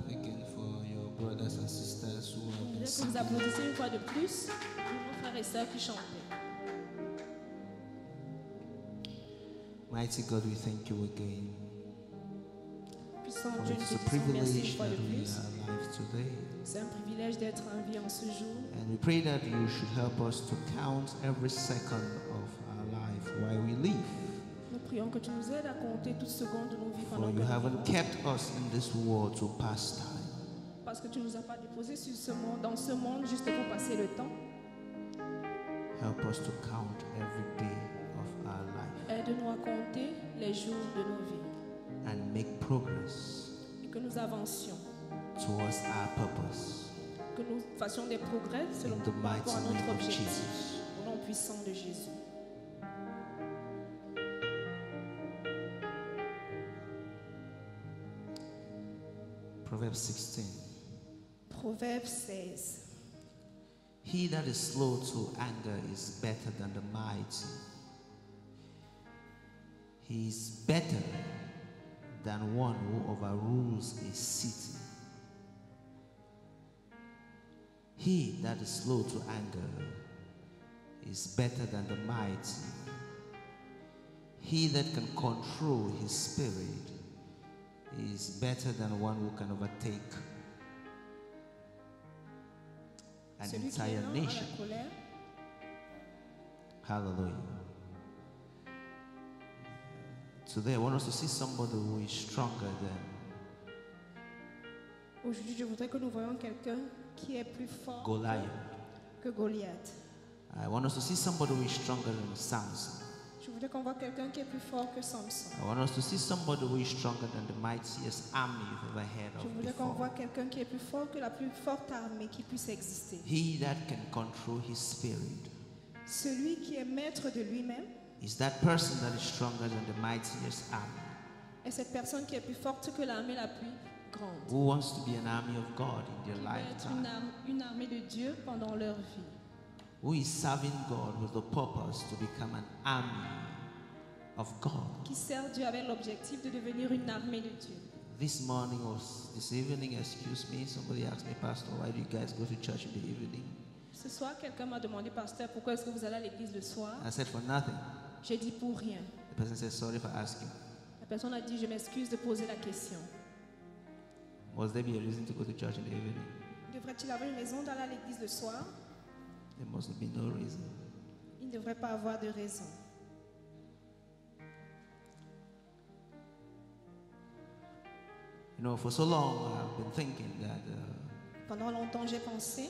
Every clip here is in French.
clap again for your brothers and sisters who have been Que vous singing. applaudissez une fois de plus pour nos frères et sœurs qui chantaient. Mighty God, we thank you again. Puissant For Dieu, it nous is te a disons merci une privilege fois de that we plus. are alive today. C'est un privilège d'être en vie en ce jour. And we pray that you should help us to count every second of our life while we live. Nous prions que tu nous aides à compter toutes secondes de nos vies For pendant que you nous haven't vivons. kept us in this world to pass time. Parce que tu ne nous as pas déposés sur ce monde, dans ce monde juste pour passer le temps. Help us to count every day of our life Aide-nous à compter les jours de nos vies and make progress et que nous avancions, towards our purpose. que nous fassions des progrès selon In the par rapport à mighty notre name of objectif. Jesus. Au nom puissant de Jésus. Proverbs 16. Proverbe 16. He that is slow to anger is better than the mighty. He is better than one who overrules a city. He that is slow to anger is better than the mighty. He that can control his spirit is better than one who can overtake an Celui qui est entire lent à nation. la colère, Hallelujah. Today I want us to see somebody who is stronger than aujourd'hui je voudrais que nous voyions quelqu'un qui est plus fort Goliath. que Goliath. I want us to see somebody who is stronger than Samson. Je voudrais qu'on voit quelqu'un qui est plus fort que Samson. I want us to see somebody who is stronger than the mightiest army you've ever heard Je of voudrais qu'on voit before. quelqu'un qui est plus fort que la plus forte armée qui puisse exister. He that can control his spirit Celui qui est maître de lui-même is that person that is stronger than the mightiest army. est cette personne qui est plus forte que l'armée la plus grande. Who wants to be an army of God in their Qui va être lifetime? une armée de Dieu pendant leur vie. Who is serving God with the purpose to become an army of God? Qui sert Dieu avec l'objectif de devenir une armée de Dieu. This morning or this evening, excuse me, somebody asked me, Pastor, why do you guys go to church in the evening? Ce soir, quelqu'un m'a demandé, pasteur, pourquoi est-ce que vous allez à l'église le soir? I said, for nothing. J'ai dit pour rien. The person said, sorry for asking. La personne a dit, je m'excuse de poser la question. Must there be a reason to go to church in the evening? Devrait-il avoir une raison d'aller à l'église le soir? There must be no reason. Il ne devrait pas avoir de raison. You know, for so long, I've been thinking that Pendant longtemps, j'ai pensé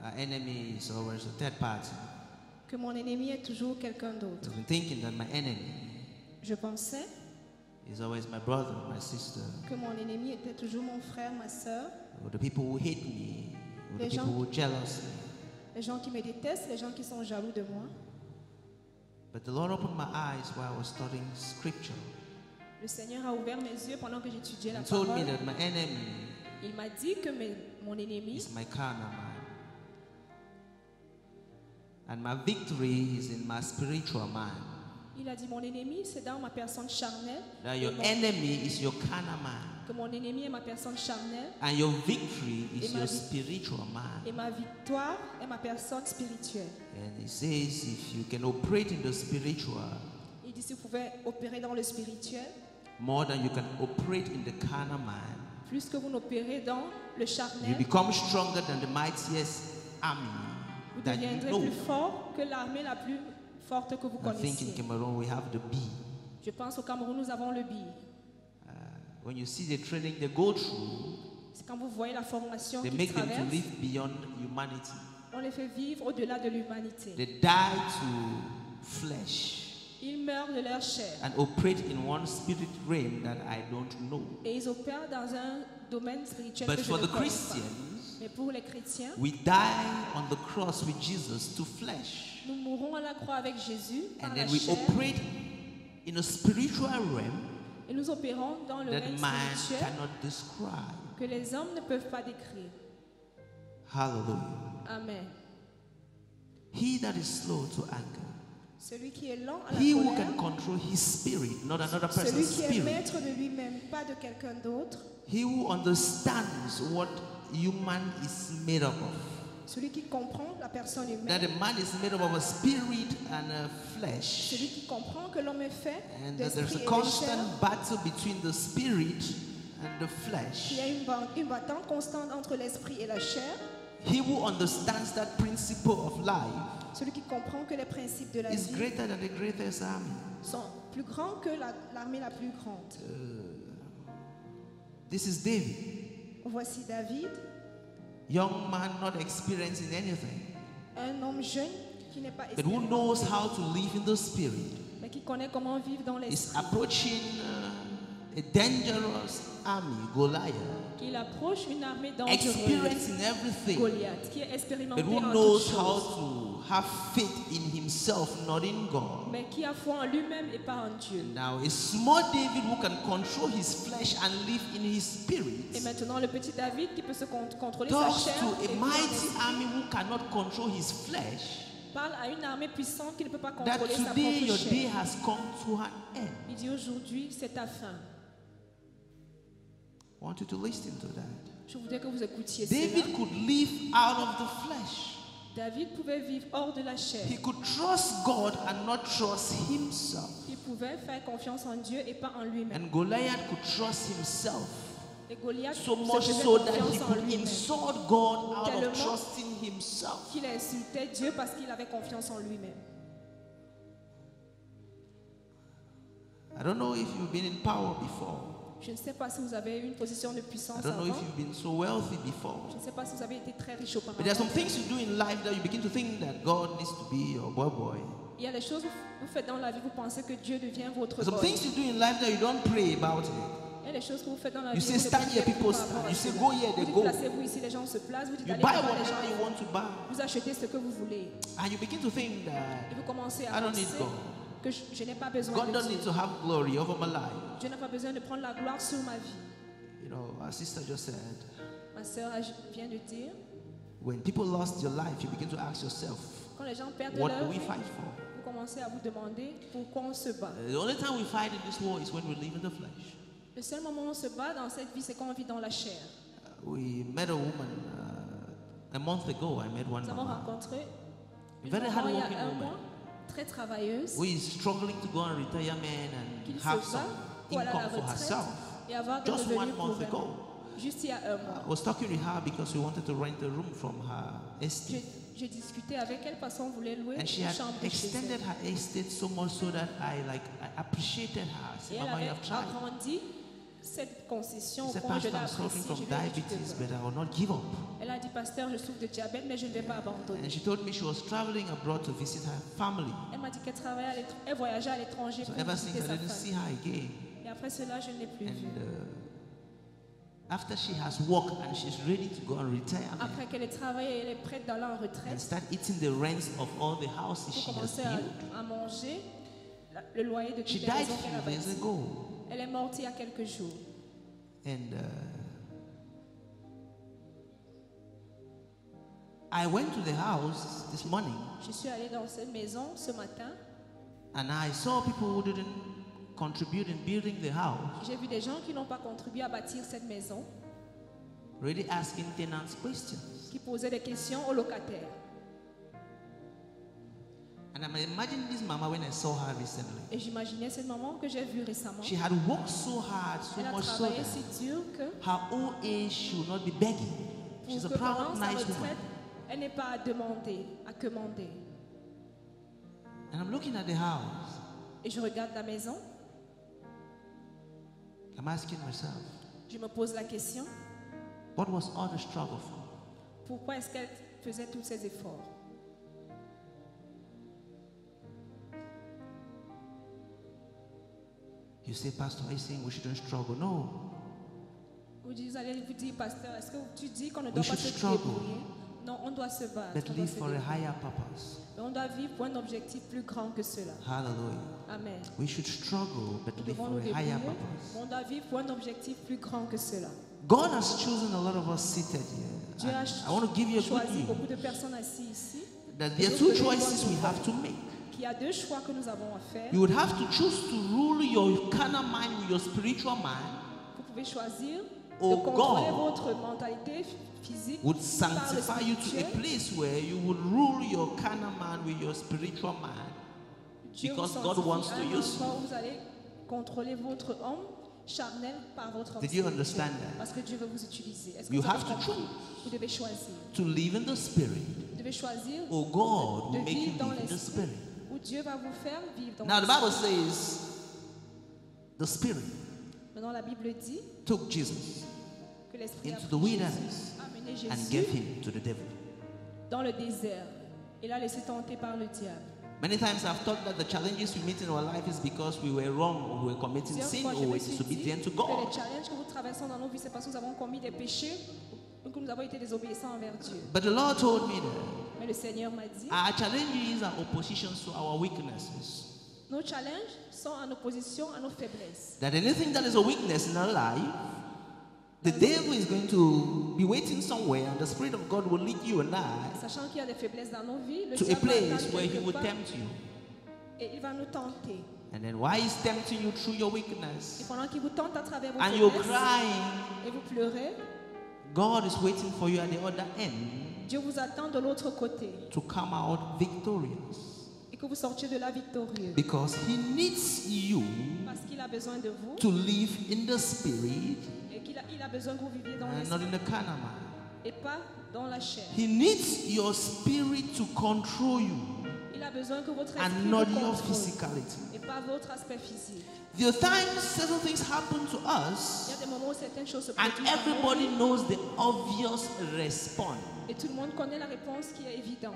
our enemy is always a third party. que mon ennemi est toujours quelqu'un d'autre. I've been thinking that my enemy Je pensais is always my brother, my sister, que mon ennemi était toujours mon frère, ma sœur, or the people who hate me, or the Les gens- people who jealous me. les gens qui me détestent, les gens qui sont jaloux de moi. But the Lord opened my eyes while I was studying scripture Le Seigneur a ouvert mes yeux pendant que j'étudiais la and told me parole. that my enemy Il m'a dit que mon ennemi, is my carnal man. And my victory is in my spiritual man. il a dit mon ennemi, c'est dans ma personne charnelle. That Et your mon- enemy is your carnal man. que mon ennemi est ma personne charnelle And your victory is Et ma your vie- spiritual man. et ma victoire est ma personne spirituelle. And he says if you can operate in the spiritual Il dit si vous pouvez opérer dans le spirituel, more than you can operate in the carnal man, plus que vous n'opérez dans le you charnel, become stronger than the mightiest army vous that you deviendrez know. plus fort que l'armée la plus forte que vous I think in connaissiez. Cameroon we have the B. Je pense au Cameroun, nous avons le BI. When you see the training they go through, C'est quand vous voyez la formation they qu'ils make them to traversent, live beyond humanity. on les fait vivre au-delà de l'humanité. They die to flesh Ils meurent de leur chair and operate in one spirit realm that I don't know. et ils opèrent dans un domaine spirituel But que je for ne the connais pas. Christians, Mais pour les chrétiens, we die on the cross with Jesus to flesh. nous mourons à la croix avec Jésus par And la then we chair operate in a spiritual realm et nous opérons dans le that règne man spirituel cannot describe. que les hommes ne peuvent pas décrire. Hallelujah. Amen. He that is slow to anger, Celui qui est lent à la he who colère, can control his spirit, not another celui person's qui est spirit, maître de lui-même, pas de quelqu'un d'autre, He who understands what human is made up of. Celui qui comprend la personne That humaine. a man is made up of a spirit and a flesh. Celui qui comprend que l'homme est fait And that there's d'esprit a et de chair. constant battle between the spirit and the flesh. Il y a une bataille constante entre l'esprit et la chair. He who understands that principle of life Celui qui comprend que les principes de la is vie greater than the greatest army. sont plus grands que l'armée la plus grande. This is David, Voici David, young man not experiencing anything, un homme jeune qui n'est pas but who expérimenté, knows how to live in the spirit. mais qui connaît comment vivre dans Is l'esprit. approaching a dangerous army, Goliath, Qu'il approche une armée dangereuse, experiencing everything, Goliath, qui est expérimenté but who en knows toutes how choses, to have faith in himself, not in God. mais qui a foi en lui-même et pas en Dieu. Now, a small David who can control his flesh and live in his spirit Et maintenant, le petit David qui peut se contrôler sa talks chair to et a vivre en mighty esprit, army who cannot control his flesh. parle à une armée puissante qui ne peut pas That contrôler sa today propre your day chair. has come to an end. Il dit aujourd'hui, c'est ta fin. I want you to listen to that. Je voudrais que vous écoutiez David cela. could live out of the flesh. David pouvait vivre hors de la chair. He could trust God and not trust himself. Il pouvait faire confiance en Dieu et pas en lui-même. And Goliath could trust himself. Et Goliath So se much faisait so that he confiance en could lui-même. insult God out of Tellement trusting himself. qu'il insultait Dieu parce qu'il avait confiance en lui-même. I don't know if you've been in power before. Je ne sais pas si vous avez eu une position de I puissance don't know avant. if you've been so wealthy before. Je ne sais pas si vous avez été très riche But there are some auparavant. things you do in life that you begin to think that God needs to be your boy. Il y a des choses que vous faites dans la vie, vous pensez que Dieu devient votre Some boy. things you do in life that you don't pray about it. Il y a des choses que vous faites dans la You vie. say, vous ne stand priez here, plus people par rapport stand. à You say, cela. go here, they Vous dites, go. placez-vous ici, les gens se placent. Vous dites, You allez buy là-bas, les whatever you gens. want to buy. Vous achetez ce que vous voulez. And you begin to think that Et vous commencez I à don't penser need God. que je n'ai pas besoin God de don't Dieu. need to have glory over my life. Dieu n'a pas besoin de prendre la gloire sur ma vie. You know, our sister just said, Ma sœur vient de dire, when people lost your life, you begin to ask yourself, quand les gens perdent what leur do we vie, fight for? vous commencez à vous demander pourquoi on se bat. The only time we fight in this war is when we live in the flesh. Le seul moment où on se bat dans cette vie, c'est quand on vit dans la chair. We met a woman a month ago. I met one Nous avons mama rencontré une Very maman il y hardworking a un woman. mois, très travailleuse, who is struggling to go on retirement qui and se have bat some pour aller à la income for retraite herself. et avoir des Just revenus one pour month elle. ago. Juste il y a un mois. I was talking with her because we wanted to rent a room from her estate. J'ai discuté avec elle parce qu'on voulait louer And she une had chambre chez extended elle. her estate so much so that I appreciated her. I Et said, elle Mama, you avait have tried. agrandi cette concession She au said, point où je Pastor, l'ai I'm suffering appréciée. from Je l'ai dit, diabetes, but I will not give up. Elle a dit, pasteur, je souffre de diabète, mais je ne vais pas abandonner. And she told me she was traveling abroad to visit her family. Elle m'a dit qu'elle travaillait elle voyageait à l'étranger So pour ever since visiter I sa didn't see famille. her again. Et après cela, je ne l'ai plus vue. And after she has worked and she's ready to go on retirement Après qu'elle ait travaillé, elle est prête d'aller en and retraite start eating the rents of all the houses she pour has commencer built, à manger le loyer de toutes she les died maisons a qu'elle a few days bâties. ago. Elle est morte il y a quelques jours. And I went to the house this morning Je suis allée dans cette maison ce matin. and I saw people who didn't contribute in building the house, J'ai vu des gens qui n'ont pas contribué à bâtir cette maison, really asking tenants questions. qui posaient des questions aux locataires. And I'm imagining this mama when I saw her recently. Et j'imaginais cette maman que j'ai vue récemment. She had worked so hard, so Elle a much so travaillé that si dur que her old age she will not be begging. She's a pour que pendant proud, sa nice woman. retraite, elle n'ait pas à demander, à commander. And I'm looking at the house. Et je regarde la maison, I'm asking myself, je me pose la question, what was all the struggle for? pourquoi est-ce qu'elle faisait tous ces efforts? You say, Pastor, are you saying we shouldn't struggle? No. Vous allez vous dire, pasteur, est-ce que tu dis qu'on ne We doit pas should se struggle. débrouiller? Non, on doit se battre. But On doit live se for a débrouiller. higher purpose. Mais on doit vivre pour un objectif plus grand que cela. Hallelujah. Amen. We should struggle, but Nous live devons for nous a higher débrouiller, purpose. mais on doit vivre pour un objectif plus grand que cela. God has chosen a lot of us seated Dieu here. a And I want to give you a good choisi news beaucoup de personnes assises ici. that there are two choices we have to make. Qu'il y a deux choix que nous avons à faire. You would have to choose to rule your carnal mind with your spiritual mind, Vous pouvez choisir de contrôler God votre mentalité physique would par le sanctify you to a spirituel. place where you would rule your carnal man with your spiritual man. Dieu vous Because God sanctifie wants à to un use you. endroit où vous allez contrôler votre homme charnel par votre homme Did you spirituel. understand that? Parce que Dieu veut vous utiliser. Est-ce que You vous avez have to compris? choose. Vous devez choisir. To live in the spirit, Vous devez choisir or God de will make you vivre dans live in the l'esprit spirit. où Dieu va vous faire vivre dans Now the l'esprit. Bible says the spirit Maintenant la Bible dit took Jesus que l'esprit a into pris the Jésus, wilderness a mené and Jésus gave him to the devil. dans le désert et l'a laissé tenter par le diable. Many times I've thought that the challenges we meet in our life is because we were wrong or we were committing Plusieurs sin fois, je or me we're suis dit disobedient to que God. les challenges que nous traversons dans nos vies, c'est parce que nous avons commis des péchés ou que nous avons été désobéissants envers Dieu. But the Lord told me that Mais le Seigneur m'a dit, our challenges are oppositions to our weaknesses. nos challenges sont en opposition à nos faiblesses. That anything that is a weakness in our life, the devil is going to be waiting somewhere and the Spirit of God will lead you and I Sachant qu'il y a des faiblesses dans nos vies, le to a diable va place attendre where he quelque would part tempt you. et il va nous tenter. And then while he's tempting you through your Et weakness pendant qu'il vous tente à travers vos and you're faiblesses crying, et vous pleurez, God is waiting for you at the other end Dieu vous attend de l'autre côté to come out victorious. et que vous sortiez de là victorieux. Because he needs you Parce qu'il a besoin de vous to live in the spirit et il a besoin que vous viviez dans and l'esprit not in the carnal man. et pas dans la chair. He needs your spirit to control you Il a besoin que votre esprit and vous not your contrôle physicality. et pas votre aspect physique. There are times certain things happen to Il y us a des moments où certaines choses se and produisent dans nos everybody vies knows the obvious response. et tout le monde connaît la réponse qui est évidente.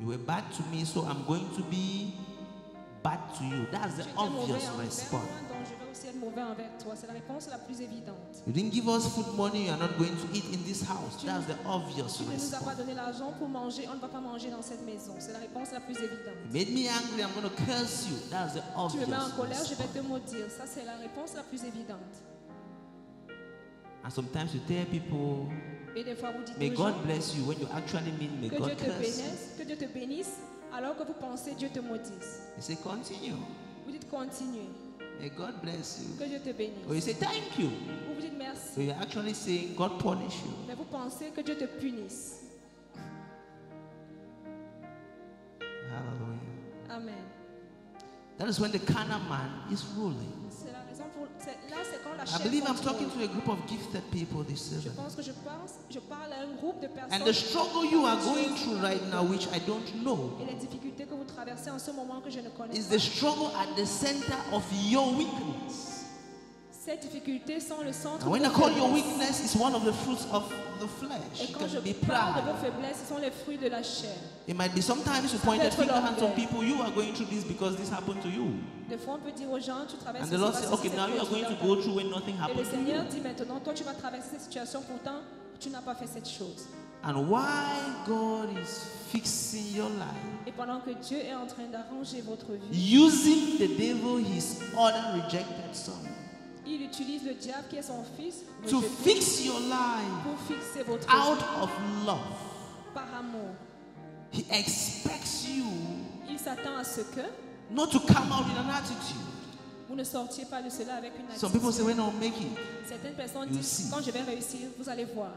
You were bad to me, so I'm going to be bad to you. That's Tu the étais mauvais obvious envers response. moi, donc je vais aussi être mauvais envers toi. C'est la réponse la plus évidente. You didn't give us food money, you are not going to eat in this house. That's the obvious Tu ne nous as pas response. donné l'argent pour manger, on ne va pas manger dans cette maison. C'est la réponse la plus évidente. You made me angry, I'm going to curse you. That's the Tu me obvious mets en colère, je vais response. te maudire. Ça, c'est la réponse la plus évidente. And sometimes you tell people, Et des fois, vous dites may aux God gens bless you, when you actually mean, may que God Dieu te curse you. bénisse, que Dieu te bénisse, alors que vous pensez Dieu te maudisse. You say, continue. Vous dites continuez, May God bless you. que Dieu te bénisse. Or you say, thank you. Ou vous dites merci, So you're actually saying, God punish you. mais vous pensez que Dieu te punisse. Hallelujah. Amen. That is when the carnal man is ruling. C'est la raison pour... Là, c'est quand la I chair believe I'm contrôle. talking to a group of gifted people this Je evening. pense que je parle à un groupe de personnes And the struggle you are going through right now, which I don't know, et les difficultés que vous traversez en ce moment que je ne connais is pas. the struggle at the center of your weakness. Ces difficultés sont le centre And when de I vos call your faiblesses. weakness, it's one of the fruits of the flesh. Et It quand je can be parle de vos pride. faiblesses, ce sont les fruits de la chair. It might be sometimes you point peut a être finger at some l'orgueil. people, you are going through this because this happened to you. Des fois, on peut dire aux gens, tu traverses And the Lord ceci says, parce que okay, c'est now you are produit going to dans ta go vie. through when nothing Et le happened to Seigneur you. dit maintenant, toi tu vas traverser cette situation, pourtant tu n'as pas fait cette chose. And while God is fixing your life, Et pendant que Dieu est en train d'arranger votre vie, using the devil, his other rejected son, il utilise le diable qui est son fils to rejeté, fix your life pour fixer votre out vie of love. par amour. He expects you Il s'attend à ce que not to come out with an attitude. vous ne sortiez pas de cela avec une Some people say, attitude. when I'll make it. Certaines personnes You disent, see. quand je vais réussir, vous allez voir.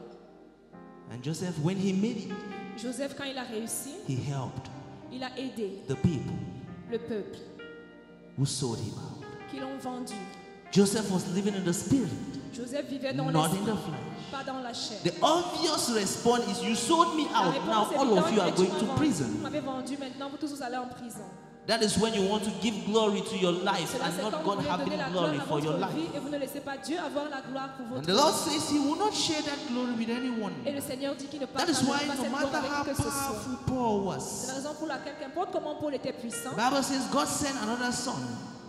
And Joseph, when he made it, Joseph, quand il a réussi, he helped il a aidé the people le peuple who sold him out. qui l'ont vendu. Joseph was living in the spirit, Joseph vivait dans not in l'esprit, the flesh. pas dans la chair. The obvious response is, you sold me La out, now réponse all of you are évidente est, going tu to m'as vendu, prison. vous m'avez vendu, maintenant vous tous vous allez en prison. That is when you want to give glory to your life Cela, and c'est not quand vous God voulez having donner la glory gloire à for your votre life. vie et vous ne laissez pas Dieu avoir la gloire pour And votre the Lord vie. says he will not share that glory with anyone. Et le Seigneur dit qu'il ne That is partagera why pas no cette matter gloire how avec qui que ce soit. powerful Paul C'est la was, raison pour laquelle, qu'importe comment Paul était puissant, the Bible says God sent another son,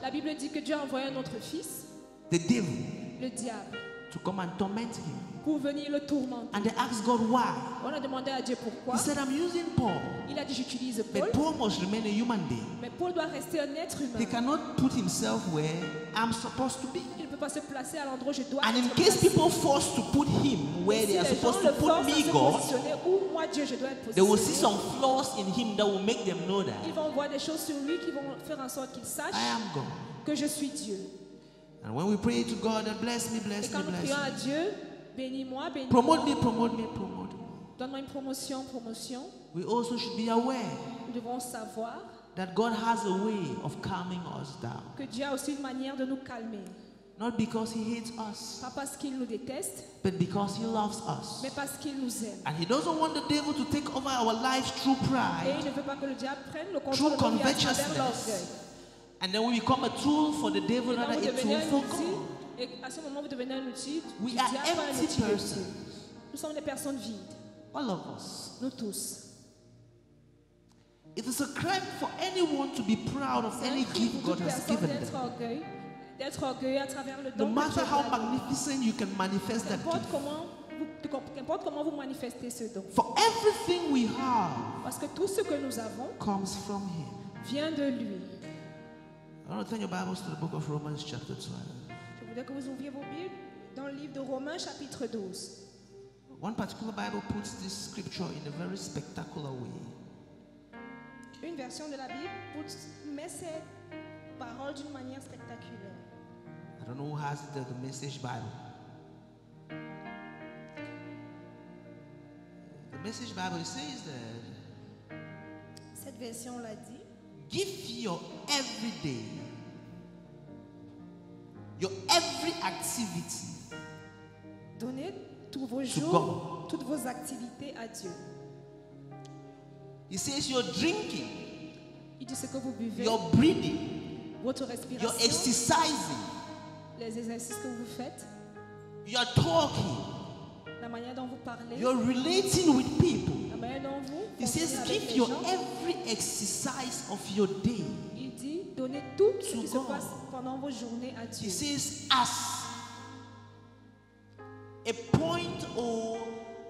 la Bible dit que Dieu a envoyé un autre fils, the devil, le diable, to come and torment him. pour venir le tourmenter. And they asked God why. On a demandé à Dieu pourquoi. He said, I'm using Paul. Il a dit j'utilise Paul, But Paul must remain a human being. mais Paul doit rester un être He humain. cannot put himself where I'm supposed to be. Il ne peut pas se placer à l'endroit où je dois And in être case placé. people force to put him where Si they are les gens supposed le to put forcent à me, se God, positionner où moi Dieu je dois être they will see positionné, some flaws in him that will make them know that ils vont voir des choses sur lui qui vont faire en sorte qu'il sache I am God. que je suis Dieu. And when we pray to God that bless me, Et bless me, quand nous bless prions à me. Dieu, bénis-moi, bénis-moi, Promote me, promote me, promote me. donne-moi une promotion, promotion. We also should be aware Nous devons savoir that God has a way of calming us down. que Dieu a aussi une manière de nous calmer. Not because He hates us, Pas parce qu'il nous déteste, but because He loves us. mais parce qu'il nous aime. And He doesn't want the devil to take over our lives through Et pride. il ne veut pas que le diable prenne le True contrôle de nos vies à travers covetousness. l'orgueil. And then we become a tool for the devil, Et là, not vous a devenez tool un for outil, God. et à ce moment, vous devenez un outil We du are diable, pas un empty outil de Dieu. persons. Nous sommes des personnes vides, All of us. nous tous. It is a crime for anyone to be proud of C'est un any crime gift pour God toute has personne given them. d'être orgueilleux à travers le No don que matter Dieu how vous a donné. magnificent you can manifest that Qu'importe gift. comment vous manifestez ce don. For everything we have Parce que tout ce que nous avons comes from Him. vient de lui. I want to turn your Bibles to the book of Romans chapter 12. Je voudrais que vous ouvriez vos Bibles dans le livre de Romains chapitre 12. One particular Bible puts this scripture in a very spectacular way. Une version de la Bible met cette parole d'une manière spectaculaire. I don't know who has it, the Message Bible. The Message Bible says that Cette version l'a dit. give your everyday, your every activity Donnez tous vos To jours, God. toutes vos activités à Dieu. He says you're drinking, Il dit ce que vous buvez, you're breathing, votre you're respiration, exercising, les exercices que vous faites, you're talking, la manière dont vous parlez, you're relating with people. la manière dont vous He says fonctionnez avec give les your gens. every exercise of your day. Il dit donnez tout ce To qui se God. passe pendant vos journées à He Dieu. says as a point or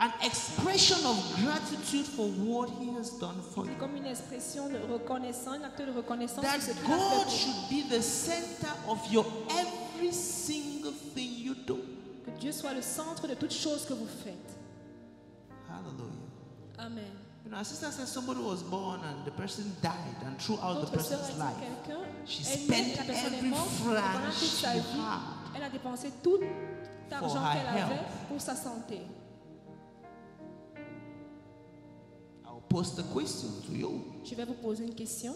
an expression of gratitude for what He has done for C'est you. comme une expression de reconnaissance, un acte de reconnaissance That de ce qu'il a fait God pour vous. should be the center of your every single thing you do. Que Dieu soit le centre de toute chose que vous faites. Hallelujah. Amen. You know, our sister says somebody was born and the person died, and throughout the Notre sœur a person's dit life, quelqu'un she est née, spent la personne est every morte, et pendant franc toute sa she vie, had. elle a dépensé tout l'argent her qu'elle avait health. pour sa santé. I'll pose the question to you. Je vais vous poser une question.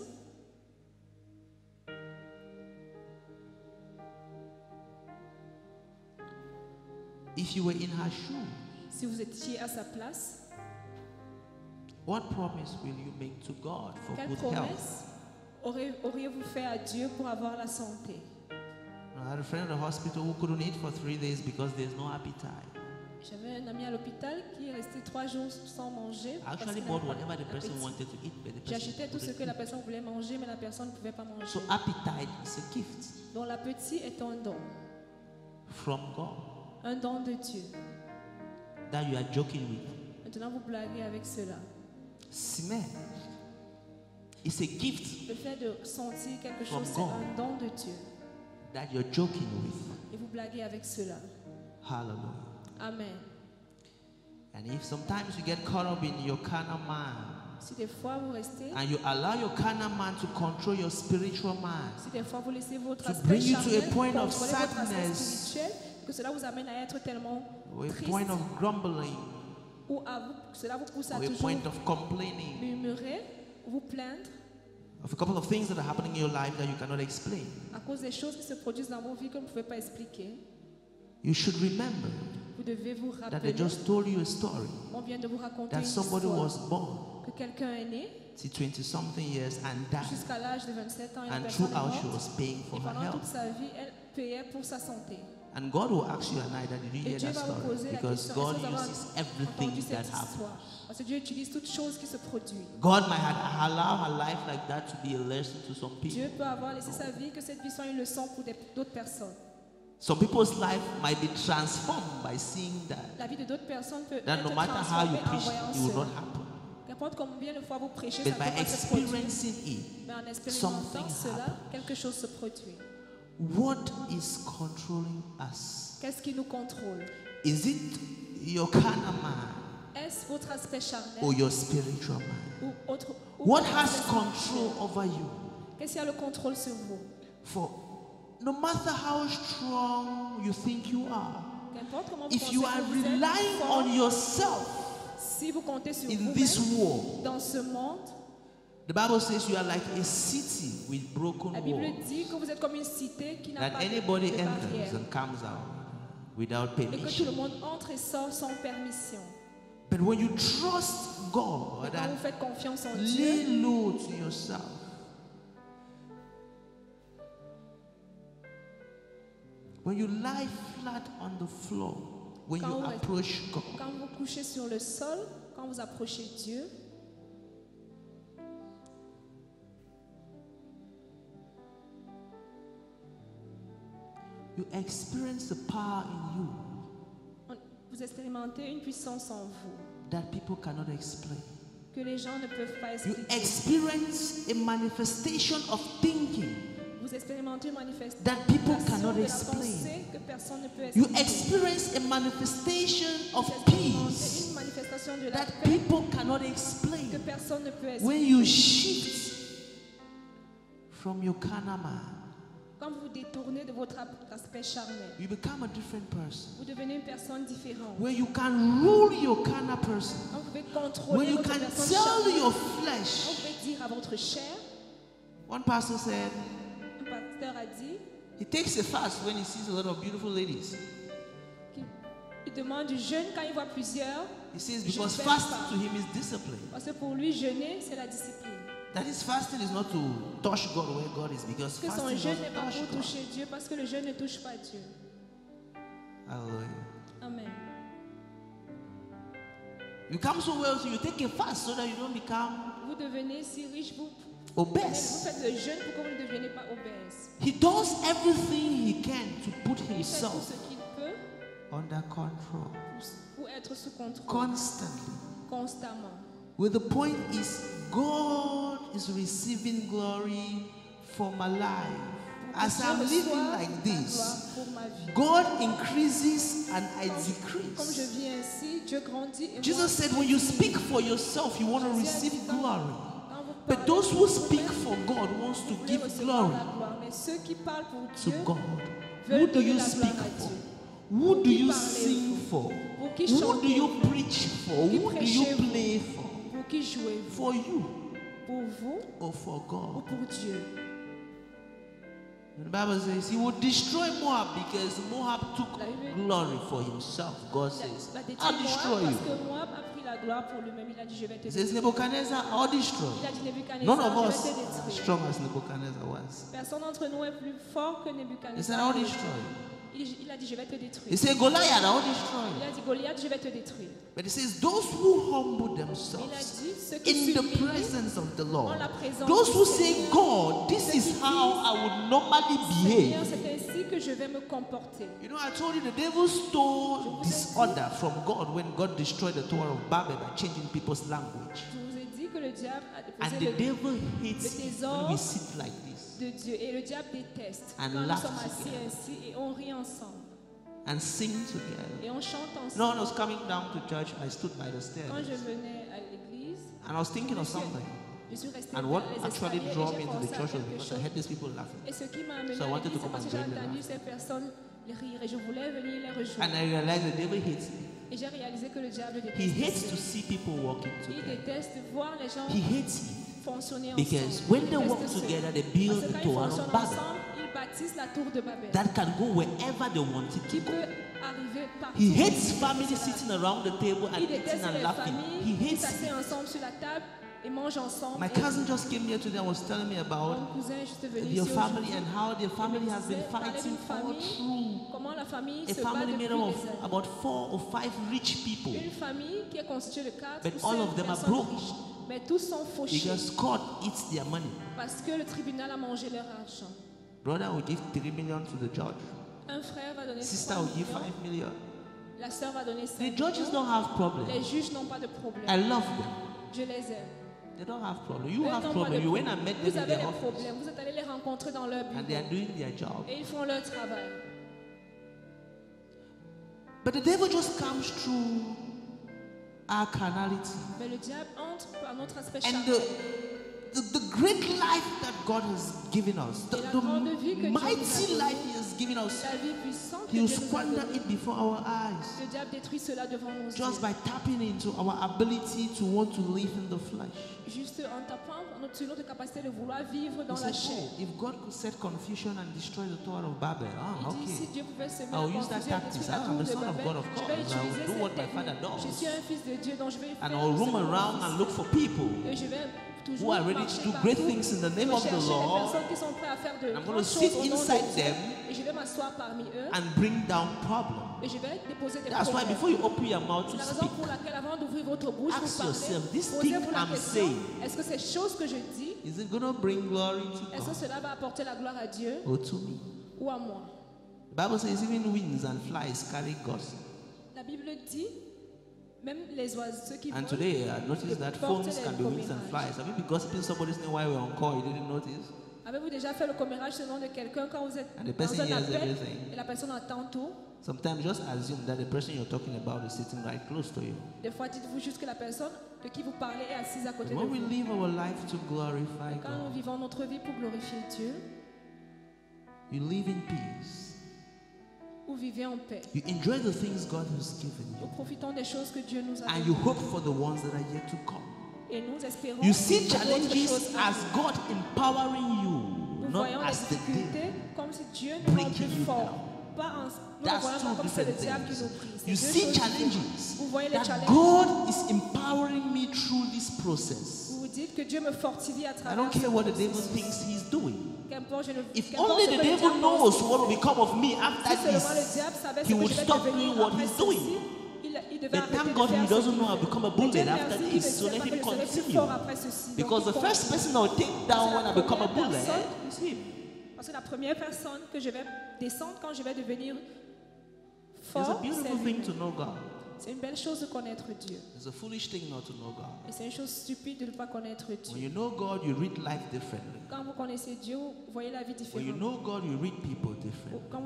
If you were in her shoes, Si vous étiez à sa place, what promise will you make to God for quelle good health? promesse auriez-vous fait à Dieu pour avoir la santé? I had a friend at the hospital who couldn't eat for 3 days because there's no appetite. J'avais un ami à l'hôpital qui est resté 3 jours sans manger. I parce actually qu'il bought n'avait pas whatever the person d'appétit. wanted to eat, but the person J'achetais tout ce couldn't que la eat. personne voulait manger, mais la personne ne pouvait pas manger. So appetite is a gift Donc l'appétit est un don from God de Dieu. that you are joking with. Maintenant, vous blaguez avec cela. Smell. It's a gift Le fait de sentir quelque From chose, c'est God. un don de Dieu. that you're joking with. Et vous blaguez avec cela. Hallelujah. Amen. And if sometimes you get caught up in your carnal mind Si des fois vous restez, and you allow your carnal mind to control your spiritual mind, si des fois vous laissez votre To aspect bring you to a charnel point of contrôler votre aspect sadness. spirituel, que cela vous amène à être tellement or a triste, point of grumbling, ou cela vous pousse à or a toujours point of complaining, murmurer, vous plaindre of a couple of things that are happening in your life that you cannot explain. à cause des choses qui se produisent dans vos vies que vous ne pouvez pas expliquer. You should remember Vous devez vous that rappeler, I just told you a story on vient de vous raconter that une somebody histoire, was born que quelqu'un est né to 20-something years and died, jusqu'à l'âge de 27 ans, et la and personne est throughout she morte, was paying for et her pendant toute health. sa vie, elle payait pour sa santé. And God will ask you and I that did you Et hear Dieu that va vous story? poser la Because question, God est-ce que vous avez uses entendu everything cette that happens. histoire? Parce que Dieu utilise toutes choses qui se produisent. God might have allowed her life like that to be a lesson to some Dieu people. peut avoir laissé sa vie, que cette vie soit une leçon pour d'autres personnes. Some people's life might be transformed by seeing that. La vie de d'autres personnes peut That être no matter how you transformée en preach, voyant it will cela. not happen. Qu'importe combien de fois vous prêchez, But ça ne by peut pas se produire. experiencing it, Mais en expérimentant something cela, happens. quelque chose se produit. What is controlling us? Qu'est-ce qui nous contrôle? Is it your carnal mind Est-ce votre aspect charnel or your spiritual mind? ou autre? Ou What votre has aspect control spirituel? over you? Qu'est-ce qui a le contrôle sur vous? For no matter how strong you think you are, Qu'importe comment vous if pensez you que are vous êtes relying fort, on yourself si vous comptez sur in this vous-même world, dans ce monde, the Bible says you are like a city with broken la Bible walls, dit que vous êtes comme une cité qui n'a that pas de anybody de enters barrière and comes out without et que tout permission. le monde entre et sort sans permission. But when you trust Mais God quand vous and faites confiance en Dieu, lay low to yourself, when you lie flat on the floor, when you Quand vous- approach God, quand vous couchez sur le sol, quand vous approchez Dieu, you experience the power in you vous expérimentez une puissance en vous that people cannot explain. que les gens ne peuvent pas You expliquer. experience a manifestation of thinking Vous expérimentez une manifestation that people de cannot la explain. pensée que personne ne peut You expliquer. experience a manifestation of Vous expérimentez peace une manifestation de la that paix people cannot que explain. personne ne peut When expliquer. you shift from your carnal man, Quand vous vous détournez de votre aspect charnel, you become a different person. vous devenez une personne différente. Where you can rule your carnal person. Quand vous pouvez Where contrôler you votre can personne tell charnelle, your quand vous flesh. pouvez dire à votre chair, One pastor said un pasteur a dit, he takes a fast when he sees a lot of beautiful ladies. il demande du jeûne quand il voit plusieurs, He says Je because fais fasting pas. to him is discipline. parce que pour lui, jeûner, c'est la discipline. That is, fasting is not to touch God where God is, because Que son fasting jeûne doesn't n'est pas touch pour God. toucher Dieu, parce que le jeûne ne touche pas Dieu. Hallelujah. Amen. You come so well, so you take a fast so that you don't become Vous devenez si riche, vous obese. faites le jeûne pour que vous ne deveniez pas obèse. He does everything he can to put Il fait tout himself ce qu'il peut under control pour être sous contrôle constantly. constamment. Well, the point is, God is receiving glory for my life. As Dieu I'm reçoit living la like gloire this, pour ma vie. God increases and I Comme je decrease. vis ainsi, Dieu grandit et moi, Jesus said, when you speak for yourself, you want to receive glory. quand vous But parlez those who pour speak vous-même, for God wants to vous voulez give recevoir glory la gloire. Mais ceux qui parlent pour to Dieu God. Who veulent do donner you la speak gloire à for? Dieu. Who do you qui sing parlez-vous? for? Pour qui Who do chantez-vous? you preach for? Qui Who do you prêchez-vous? play for? Pour qui jouez-vous? For you Pour vous or for ou God? pour Dieu? The Bible says he will destroy Moab because Moab took La Bible- glory for himself. God Il says, va détruire I'll destroy Moab you. parce que Moab a pris la gloire pour lui-même. Il a dit, je vais te He says, détruire. Nebuchadnezzar, I'll destroy Il a you. dit, Nebuchadnezzar, None of je us vais te are as détruire. strong as Nebuchadnezzar was. Personne d'entre nous est plus fort que He said, Nebuchadnezzar. I'll destroy you. Il a dit, je vais te He détruire. said, Goliath, I'll destroy Il you. a dit, Goliath, je vais te détruire. But he says, those who humble Il a themselves dit, ceux qui in the s'humilient presence of the en Lord, la présence those du who say, Seigneur, God, this is how I would normally Seigneur, behave. c'est ainsi que je vais me comporter. You know, I told you the devil stole disorder from God when God destroyed the Tower of Babel by changing people's language. Je vous ai dit que le diable a And déposé the devil hates le it trésor when we sit like this de Dieu. Et le diable déteste And quand nous laugh sommes assis together. ainsi et on rit ensemble. and sing together. Et on chante ensemble. No one was coming down to church. I stood by the Quand stairs je venais à l'église, and I was thinking of something. je suis restée And vers what les actually escaliers et drew j'ai me into the pensé à church was quelque because I chose. heard these people laughing. Et ce qui m'a amené So I à wanted to l'église, c'est come parce and que j'ai join them entendu after. ces personnes rire et je voulais venir les rejoindre. And I realized the devil hates me. Et j'ai réalisé que le diable He hates déteste to Dieu. see people walking Il together. déteste voir les gens He hates me fonctionner because ensemble. when Il they déteste walk cela. together, they Parce build que the quand ils Tower fonctionnent of Babel ensemble, ils bâtissent la tour de Babel. that can go wherever they want it to Qui go. peut arriver partout. He hates families sitting around the table and Il eating déteste and les laughing. familles He qui hates it. s'asseyent ensemble sur la table et mangent ensemble. My Et cousin just came here today and was telling me mon about cousin est juste venu your ici family aujourd'hui. and how their family has been disait, parlait fighting d'une all famille, through. Comment la famille A se bat family depuis made up of des années. about 4 or 5 rich people Une famille qui est constituée de 4 But ou all 5 of them are personnes broke. riches. Mais tous sont fauchés because court eats their money. parce que le tribunal a mangé leur argent. Brother will give 3 million to the judge. Un frère va donner Sister 3 will give millions, 5 million. la sœur va donner 5 The judges millions. don't have problem. Les juges n'ont pas de problème. I love them. Je les aime. They don't have problem. You Eux have n'ont pas problem. de You went and problème. met them Vous in avez their des office problèmes. Vous êtes allés les rencontrer dans leur and they are bureau. doing their job. Et ils font leur travail. But the devil just comes through our carnality. Mais le diable entre par notre aspect And charnel. the great life that God has given us, the grande vie que Dieu nous a mighty donnée, life He has given us, la vie puissante que He will Dieu nous a squander donnée, it before our eyes. le diable détruit cela devant nos yeux. Just by tapping into our ability to want to live in the flesh. Juste en tapant sur notre capacité de vouloir vivre dans He la said, chair. oh, if God could set confusion and destroy the Tower of Babel, Il dit, si okay. Dieu pouvait semer I'll la use that confusion et tactics. détruire la I'm tour the de son of Babel, God, of je vais course. I utiliser will do cette what my father technique. Je does. suis un fils de Dieu, donc je vais And faire I'll ce que roam mon around fils. and look for people Et je vais who toujours are ready marcher to do great partout, things in the name of the rechercher les Lord personnes qui sont prêtes à faire de I'm going to grandes sit choses au nom de inside Dieu. them Et je vais m'asseoir parmi eux and bring down problems. et je vais déposer des That's why problèmes. before you open your mouth C'est to la raison speak, pour laquelle avant d'ouvrir votre bouche, ask vous parlez, yourself, this thing posez-vous la I'm question, saying, est-ce que ces choses que je dis, is it going to bring glory to est-ce que God cela va apporter la gloire à Dieu or to me? ou à moi? The Bible says even winds and flies carry gossip. La Bible dit, même les oiseaux, ceux qui And volent, today I noticed that portent phones les can be winds and commérages. flies. Have you been gossiping somebody's name while we're on call? You didn't notice? Avez-vous déjà fait le commérage selon de quelqu'un quand vous êtes And the dans person un hears appel everything. et la personne entend tout? Sometimes just assume that the person you're talking about is sitting right close to you. Des fois, dites-vous juste que la personne de qui vous parlez est assise à côté de When we vous. live our life to glorify Quand nous God, vivons notre vie pour glorifier Dieu, you live in peace. vous vivez en paix. You enjoy the things God has given Nous you. profitons des choses que Dieu nous a And you données hope for the ones that are yet to come. et nous espérons You see d'autres challenges choses. as God empowering you, Nous not voyons les as the difficultés devil. comme si Dieu nous rend breaking plus you forts. down. Pas en, nous That's ne voyons two pas comme c'est le different diable qui things. nous prise. You C'est deux see choses différentes. challenges Vous voyez les that challenges. God is empowering me through this process. Vous vous dites que Dieu me fortifie à I travers don't care ce what the devil processus. thinks he's doing. Qu'importe, je ne- If qu'importe only ce the que le devil diable knows pense. what will become of me Si after seulement le this, diable savait ce he que would je vais stop devenir doing what après he's ceci, doing. il devait But arrêter thank de God faire he ce doesn't qu'il know I'll fait. become a Mais bullet Dieu after merci, this, il so ne let sait pas him que je serai plus continue. fort après ceci. Donc, Because il the first continue. person I'll take down when I become a bullet is him. Parce que la première personne que je vais descendre quand je vais devenir It's a fort, beautiful c'est thing lui. to know God. C'est une belle chose de connaître Dieu. It's a foolish thing not to know God. Et c'est une chose stupide de ne pas connaître When Dieu. you know God, you read life differently. Quand vous connaissez Dieu, vous voyez la vie When you différemment. know God, you read people differently. Quand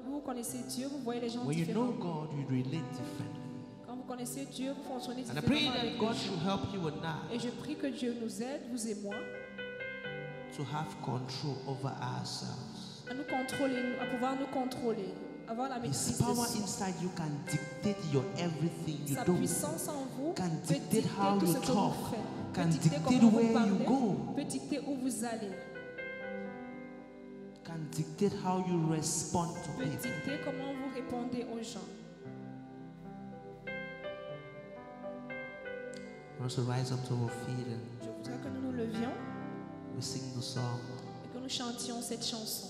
vous connaissez Dieu, vous voyez les gens When you know différemment. God, you relate differently. Quand vous connaissez Dieu, vous fonctionnez And I pray différemment avec that les God gens. should help you and I Et je prie que Dieu nous aide, vous et moi, to have control over ourselves. à nous contrôler, à pouvoir nous contrôler, avoir la His maîtrise de power soi. inside you can dictate your everything you Sa do. puissance en vous Can peut dictate dicter how tout you ce que talk, vous faites, can peut dicter dictate comment vous where you parlez, go. peut dicter où vous allez, Can dictate how you respond to peut people. dicter comment vous répondez aux gens. For us to rise up to our feet and Je voudrais que nous nous levions we sing the song. et que nous chantions cette chanson.